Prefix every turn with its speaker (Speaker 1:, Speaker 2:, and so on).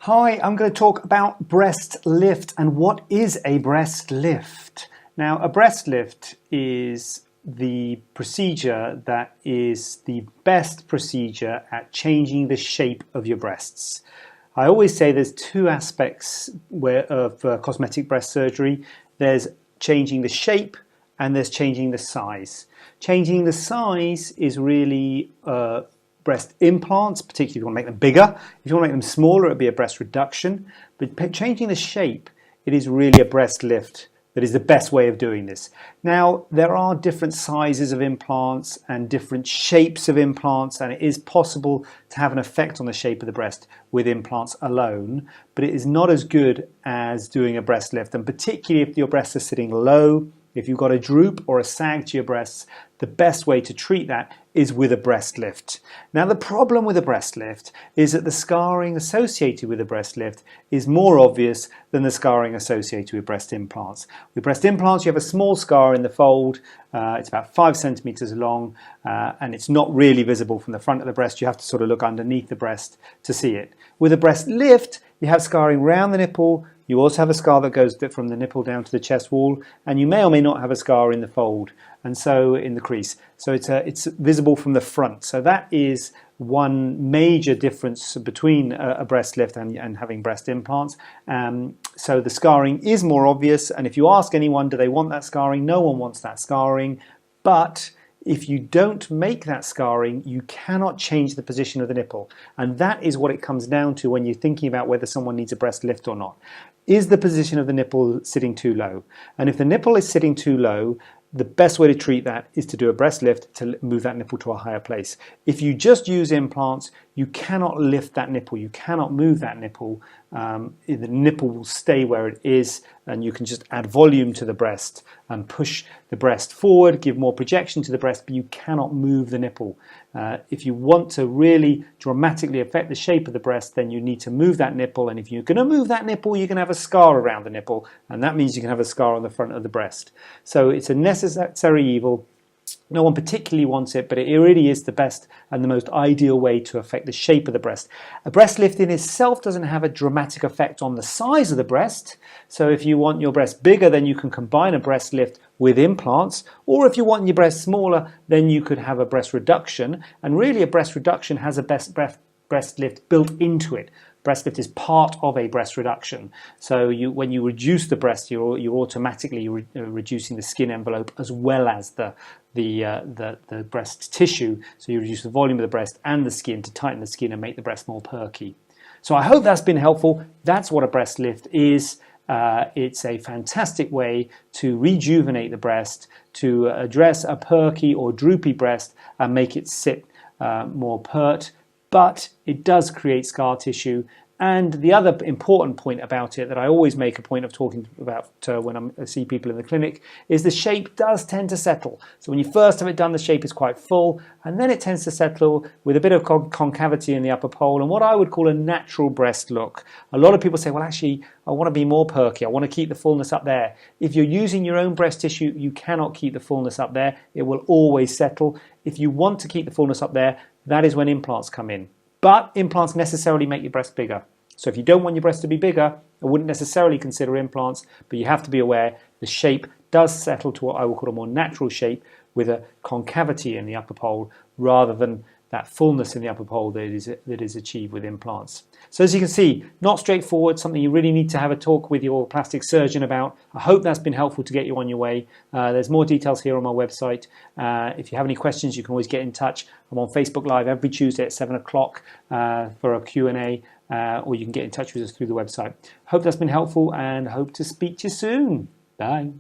Speaker 1: Hi, I'm going to talk about breast lift and what is a breast lift. Now, a breast lift is the procedure that is the best procedure at changing the shape of your breasts. I always say there's two aspects of cosmetic breast surgery. There's changing the shape and there's changing the size. Changing the size is really breast implants, particularly if you want to make them bigger. If you want to make them smaller, it would be a breast reduction. But changing the shape, it is really a breast lift that is the best way of doing this. Now, there are different sizes of implants and different shapes of implants, and it is possible to have an effect on the shape of the breast with implants alone, but it is not as good as doing a breast lift, and particularly if your breasts are sitting low. If you've got a droop or a sag to your breasts, the best way to treat that is with a breast lift. Now, the problem with a breast lift is that the scarring associated with a breast lift is more obvious than the scarring associated with breast implants. With breast implants, you have a small scar in the fold. It's about 5 centimeters long, and it's not really visible from the front of the breast. You have to sort of look underneath the breast to see it. With a breast lift, you have scarring around the nipple. You also have a scar that goes from the nipple down to the chest wall, and you may or may not have a scar in the fold, and so in the crease. So it's visible from the front. So that is one major difference between a breast lift and having breast implants. So the scarring is more obvious, and if you ask anyone, do they want that scarring? No one wants that scarring, but if you don't make that scarring, you cannot change the position of the nipple. And that is what it comes down to when you're thinking about whether someone needs a breast lift or not. Is the position of the nipple sitting too low? And if the nipple is sitting too low, the best way to treat that is to do a breast lift to move that nipple to a higher place. If you just use implants, you cannot lift that nipple. You cannot move that nipple. The nipple will stay where it is, and you can just add volume to the breast and push the breast forward, give more projection to the breast, but you cannot move the nipple. If you want to really dramatically affect the shape of the breast, then you need to move that nipple, and if you're going to move that nipple, you can have a scar around the nipple, and that means you can have a scar on the front of the breast. So it's a necessary evil. No one particularly wants it, but it really is the best and the most ideal way to affect the shape of the breast. A breast lift in itself doesn't have a dramatic effect on the size of the breast. So if you want your breast bigger, then you can combine a breast lift with implants. Or if you want your breast smaller, then you could have a breast reduction. And really a breast reduction has a breast lift built into it. Breast lift is part of a breast reduction. So when you reduce the breast, you're automatically reducing the skin envelope as well as the breast tissue. So you reduce the volume of the breast and the skin to tighten the skin and make the breast more perky. So I hope that's been helpful. That's what a breast lift is. It's a fantastic way to rejuvenate the breast, to address a perky or droopy breast and make it sit more pert. But it does create scar tissue. And the other important point about it that I always make a point of talking about when I see people in the clinic is the shape does tend to settle. So when you first have it done, the shape is quite full, and then it tends to settle with a bit of concavity in the upper pole and what I would call a natural breast look. A lot of people say, well, actually, I want to be more perky. I want to keep the fullness up there. If you're using your own breast tissue, you cannot keep the fullness up there. It will always settle. If you want to keep the fullness up there, that is when implants come in. But implants necessarily make your breast bigger. So if you don't want your breast to be bigger, I wouldn't necessarily consider implants, but you have to be aware the shape does settle to what I would call a more natural shape with a concavity in the upper pole rather than that fullness in the upper pole that is achieved with implants. So as you can see, not straightforward, something you really need to have a talk with your plastic surgeon about. I hope that's been helpful to get you on your way. There's more details here on my website. If you have any questions, you can always get in touch. I'm on Facebook Live every Tuesday at 7 o'clock for a Q&A, or you can get in touch with us through the website. Hope that's been helpful and hope to speak to you soon. Bye.